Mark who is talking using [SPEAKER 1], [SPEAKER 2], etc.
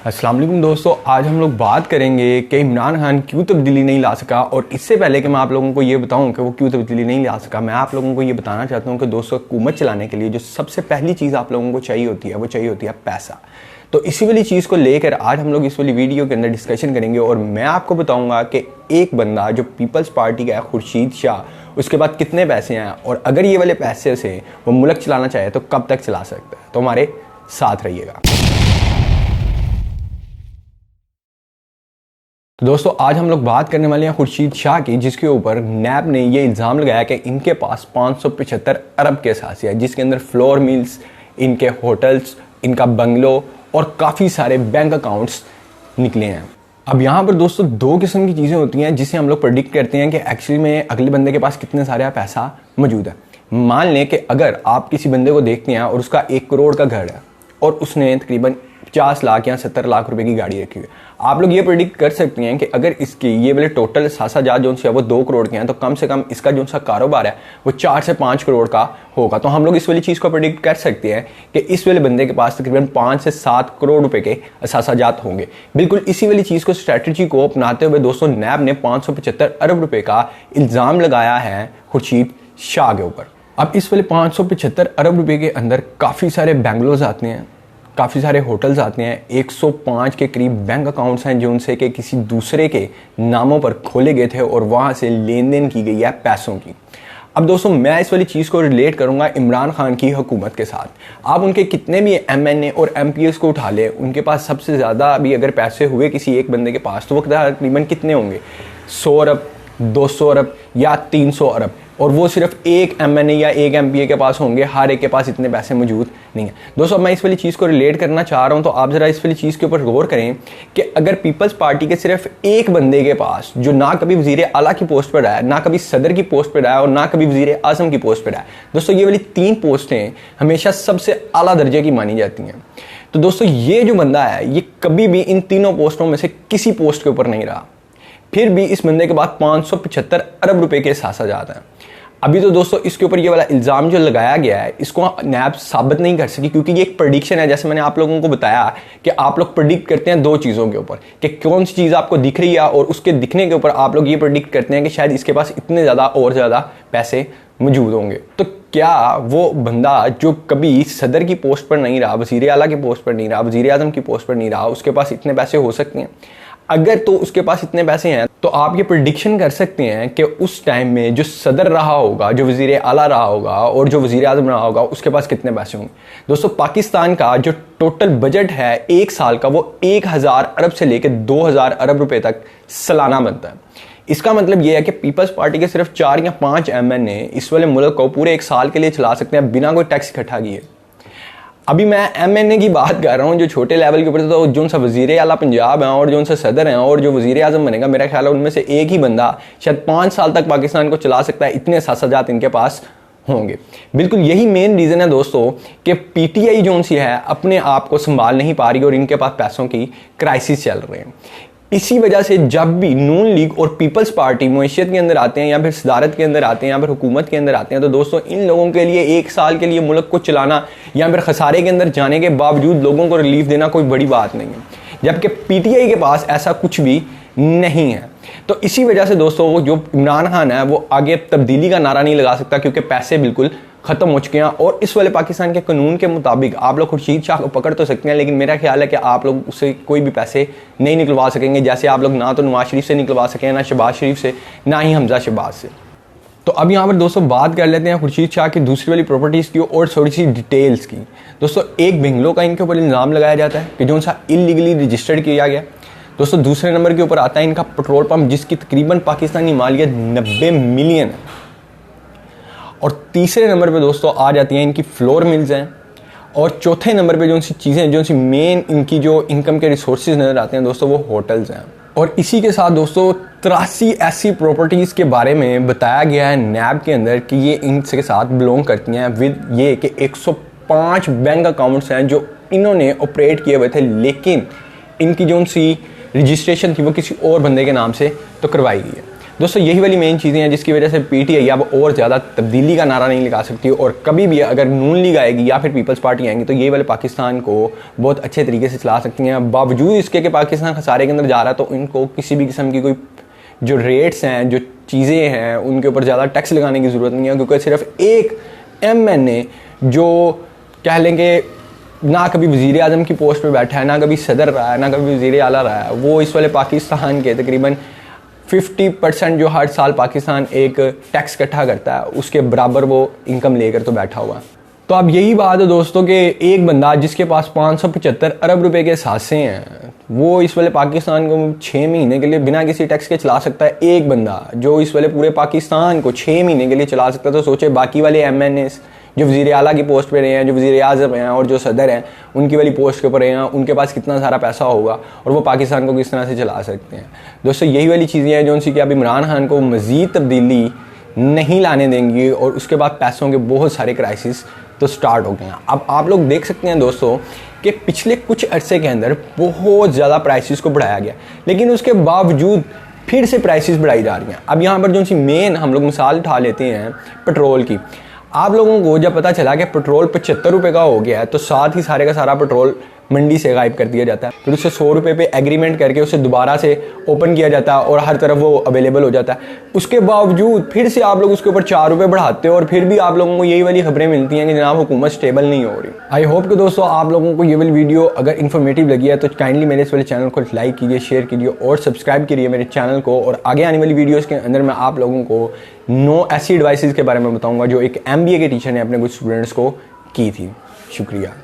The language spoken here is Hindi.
[SPEAKER 1] अस्सलाम वालेकुम दोस्तों, आज हम लोग बात करेंगे कि इमरान खान क्यों तब्दीली नहीं ला सका। और इससे पहले कि मैं आप लोगों को ये बताऊं कि वो क्यों तब्दीली नहीं ला सका, मैं आप लोगों को ये बताना चाहता हूं कि दोस्तों हुकूमत चलाने के लिए जो सबसे पहली चीज़ आप लोगों को चाहिए होती है वो चाहिए होती है पैसा। तो इसी वाली चीज़ को लेकर आज हम लोग इस वाली वीडियो के अंदर डिस्कशन करेंगे और मैं आपको बताऊँगा कि एक बंदा जो पीपल्स पार्टी का है खुर्शीद शाह, उसके बाद कितने पैसे हैं और अगर ये वाले पैसे से वो मुल्क चलाना चाहे तो कब तक चला सकता है। तो हमारे साथ रहिएगा। तो दोस्तों आज हम लोग बात करने वाले हैं खुर्शीद शाह की, जिसके ऊपर नैब ने ये इल्ज़ाम लगाया कि इनके पास 575 अरब के असासिया है, जिसके अंदर फ्लोर मिल्स, इनके होटल्स, इनका बंगलो और काफ़ी सारे बैंक अकाउंट्स निकले हैं। अब यहाँ पर दोस्तों दो किस्म की चीज़ें होती हैं जिसे हम लोग प्रेडिक्ट करते हैं कि एक्चुअली में अगले बंदे के पास कितने सारे पैसा मौजूद है। मान लें कि अगर आप किसी बंदे को देखते हैं और उसका 1 करोड़ का घर है और उसने तकरीबन 50 लाख या 70 लाख रुपए की गाड़ी रखी हुई है, आप लोग ये प्रेडिक्ट कर सकते हैं कि अगर इसकी ये वाले टोटल सासाजात जो है वो 2 करोड़ के हैं तो कम से कम इसका जो सा कारोबार है वो 4 से 5 करोड़ का होगा। तो हम लोग इस वाली चीज़ को प्रेडिक्ट कर सकते हैं कि इस वाले बंदे के पास तकरीबन 5 से 7 करोड़ रुपए के सासाजात होंगे। बिल्कुल इसी वाली चीज़ को, स्ट्रैटेजी को अपनाते हुए दोस्तों नैब ने 575 अरब रुपए का इल्ज़ाम लगाया है खुर्शीद शाह के ऊपर। अब इस वाले 575 अरब रुपए के अंदर काफ़ी सारे बैंगलोज आते हैं, काफ़ी सारे होटल्स आते हैं, 105 के करीब बैंक अकाउंट्स हैं जो उनसे के किसी दूसरे के नामों पर खोले गए थे और वहाँ से लेन देन की गई है पैसों की। अब दोस्तों मैं इस वाली चीज़ को रिलेट करूँगा इमरान खान की हुकूमत के साथ। आप उनके कितने भी MNA और MPs को उठा लें, उनके पास सबसे ज़्यादा अभी अगर पैसे हुए किसी एक बंदे के पास तो वो तकरीबन कितने होंगे, 100 अरब, 200 अरब या 300 अरब, और वो सिर्फ एक MNA या एक MPA के पास होंगे, हर एक के पास इतने पैसे मौजूद नहीं है। दोस्तों मैं इस वाली चीज़ को रिलेट करना चाह रहा हूँ, तो आप ज़रा इस वाली चीज़ के ऊपर गौर करें कि अगर पीपल्स पार्टी के सिर्फ एक बंदे के पास जो ना कभी वज़ीर आला की पोस्ट पर रहा है, ना कभी सदर की पोस्ट पर रहा है और ना कभी वज़ीर आज़म की पोस्ट पर रहा है, दोस्तों ये वाली 3 पोस्टें हमेशा सबसे आला दर्जे की मानी जाती हैं। तो दोस्तों ये जो बंदा है ये कभी भी इन तीनों पोस्टों में से किसी पोस्ट के ऊपर नहीं रहा, फिर भी इस बंदे के बाद 575 अरब रुपए के सासाजात हैं। अभी तो दोस्तों इसके ऊपर ये वाला इल्ज़ाम जो लगाया गया है इसको नैब साबित नहीं कर सकी, क्योंकि ये एक प्रेडिक्शन है। जैसे मैंने आप लोगों को बताया कि आप लोग प्रेडिक्ट करते हैं 2 चीज़ों के ऊपर कि कौन सी चीज़ आपको दिख रही है और उसके दिखने के ऊपर आप लोग ये प्रेडिक्ट करते हैं कि शायद इसके पास इतने ज़्यादा और ज़्यादा पैसे मौजूद होंगे। तो क्या वो बंदा जो कभी सदर की पोस्ट पर नहीं रहा, वज़ीर आला की पोस्ट पर नहीं रहा, वज़ीर आज़म की पोस्ट पर नहीं रहा, उसके पास इतने पैसे हो सकते हैं? अगर तो उसके पास इतने पैसे हैं तो आप ये प्रेडिक्शन कर सकते हैं कि उस टाइम में जो सदर रहा होगा, जो वज़ीर आला रहा होगा और जो वज़ीर आज़म रहा होगा, उसके पास कितने पैसे होंगे। दोस्तों पाकिस्तान का जो टोटल बजट है 1 साल का वो 1000 अरब से लेकर 2000 अरब रुपए तक सालाना बनता है। इसका मतलब ये है कि पीपल्स पार्टी के सिर्फ 4 या 5 MNA इस वाले मुल्क को पूरे 1 साल के लिए चला सकते हैं बिना कोई टैक्स इकट्ठा किए। अभी मैं MNA की बात कर रहा हूँ जो छोटे लेवल के ऊपर, तो जो उनसा वज़ीर आला पंजाब है और जो उनसे सदर हैं और जो वज़ीर आज़म बनेगा, मेरा ख्याल है उनमें से एक ही बंदा शायद 5 साल तक पाकिस्तान को चला सकता है, इतने सासाजात इनके पास होंगे। बिल्कुल यही मेन रीज़न है दोस्तों कि PTI जो उनसी है अपने आप को संभाल नहीं पा रही और इनके पास पैसों की क्राइसिस चल रहे हैं। इसी वजह से जब भी नून लीग और पीपल्स पार्टी मईशत के अंदर आते हैं या फिर सदारत के अंदर आते हैं या फिर हुकूमत के अंदर आते हैं, तो दोस्तों इन लोगों के लिए 1 साल के लिए मुल्क को चलाना या फिर खसारे के अंदर जाने के बावजूद लोगों को रिलीफ देना कोई बड़ी बात नहीं है, जबकि PTI के पास ऐसा कुछ भी नहीं है। तो इसी वजह से दोस्तों जो इमरान खान है वो आगे तब्दीली का नारा नहीं लगा सकता, क्योंकि पैसे बिल्कुल ख़त्म हो चुके हैं। और इस वाले पाकिस्तान के कानून के मुताबिक आप लोग खुर्शीद शाह को पकड़ तो सकते हैं, लेकिन मेरा ख्याल है कि आप लोग उससे कोई भी पैसे नहीं निकलवा सकेंगे। जैसे आप लोग ना तो नवाज शरीफ से निकलवा सकें, ना शहबाज शरीफ से, ना ही हमजा शहबाज से। तो अब यहाँ पर दोस्तों बात कर लेते हैं खुर्शीद शाह की दूसरी वाली प्रॉपर्टीज़ की और थोड़ी सी डिटेल्स की। दोस्तों एक बंगलो का इनके ऊपर इल्ज़ाम लगाया जाता है कि जो उनसा इलीगली रजिस्टर्ड किया गया। दोस्तों दूसरे नंबर के ऊपर आता है इनका पेट्रोल पंप, जिसकी तकरीबन पाकिस्तानी मालियत 90 मिलियन है। और तीसरे नंबर पे दोस्तों आ जाती हैं इनकी फ्लोर मिल्स हैं। और चौथे नंबर पे जो सी चीज़ें, जो सी मेन इनकी जो इनकम के रिसोर्सेज नज़र आते हैं दोस्तों, वो होटल्स हैं। और इसी के साथ दोस्तों 83 ऐसी प्रॉपर्टीज़ के बारे में बताया गया है नैब के अंदर कि ये इनके साथ बिलोंग करती हैं, विद ये कि 105 बैंक अकाउंट्स हैं जो इन्होंने ऑपरेट किए हुए थे, लेकिन इनकी जो सी रजिस्ट्रेशन थी वो किसी और बंदे के नाम से तो करवाई गई है। दोस्तों यही वाली मेन चीज़ें हैं जिसकी वजह से पीटीआई अब और ज़्यादा तब्दीली का नारा नहीं लगा सकती, और कभी भी अगर नून लीग आएगी या फिर पीपल्स पार्टी आएंगी तो ये वाले पाकिस्तान को बहुत अच्छे तरीके से चला सकती हैं। बावजूद इसके कि पाकिस्तान खसारे के अंदर जा रहा है तो इनको किसी भी किस्म की कोई जो रेट्स हैं, जो चीज़ें हैं, उनके ऊपर ज़्यादा टैक्स लगाने की ज़रूरत नहीं है, क्योंकि सिर्फ एक MNA जो कह लेंगे ना कभी वज़ीर आज़म की पोस्ट पे बैठा है, ना कभी सदर रहा है, ना कभी वज़ीर आला रहा है, वो इस वाले पाकिस्तान के तकरीबन 50% जो हर साल पाकिस्तान एक टैक्स इकट्ठा करता है उसके बराबर वो इनकम लेकर तो बैठा हुआ है। तो अब यही बात है दोस्तों कि एक बंदा जिसके पास 575 अरब रुपए के सासे हैं वो इस वाले पाकिस्तान को 6 महीने के लिए बिना किसी टैक्स के चला सकता है। एक बंदा जो इस वाले पूरे पाकिस्तान को 6 महीने के लिए चला सकता है, तो सोचे बाकी वाले MNAs जो वज़ीर आला की पोस्ट पे रहे हैं, जो वज़ीर आज़म हैं और जो सदर हैं उनकी वाली पोस्ट के ऊपर रहे हैं, उनके पास कितना सारा पैसा होगा और वो पाकिस्तान को किस तरह से चला सकते हैं। दोस्तों यही वाली चीज़ें हैं जो उनसी कि अब इमरान खान को मज़ीद तब्दीली नहीं लाने देंगी और उसके बाद पैसों के बहुत सारे क्राइसिस तो स्टार्ट हो गए हैं। अब आप लोग देख सकते हैं दोस्तों कि पिछले कुछ अरसे के अंदर बहुत ज़्यादा प्राइसेस को बढ़ाया गया, लेकिन उसके बावजूद फिर से प्राइसेस बढ़ाई जा रही हैं। अब यहाँ पर जो सी मेन हम लोग मिसाल उठा लेते हैं पेट्रोल की। आप लोगों को जब पता चला कि पेट्रोल 75 रुपये का हो गया है तो साथ ही सारे का सारा पेट्रोल मंडी से गायब कर दिया जाता है, फिर उससे 100 रुपये पे एग्रीमेंट करके उसे दोबारा से ओपन किया जाता है और हर तरफ वो अवेलेबल हो जाता है। उसके बावजूद फिर से आप लोग उसके ऊपर 4 रुपये बढ़ाते हो और फिर भी आप लोगों को यही वाली खबरें मिलती हैं कि जनाब हुकूमत स्टेबल नहीं हो रही। आई होप कि दोस्तों आप लोगों को ये वाली वीडियो अगर इन्फॉर्मेटिव लगी है तो काइंडली मेरे इस वाले चैनल को लाइक कीजिए, शेयर कीजिए और सब्सक्राइब कीजिए मेरे चैनल को। और आगे आने वाली वीडियोज़ के अंदर मैं आप लोगों को 9 ऐसी एडवाइसेस के बारे में बताऊँगा जो एक MBA के टीचर ने अपने कुछ स्टूडेंट्स को की थी। शुक्रिया।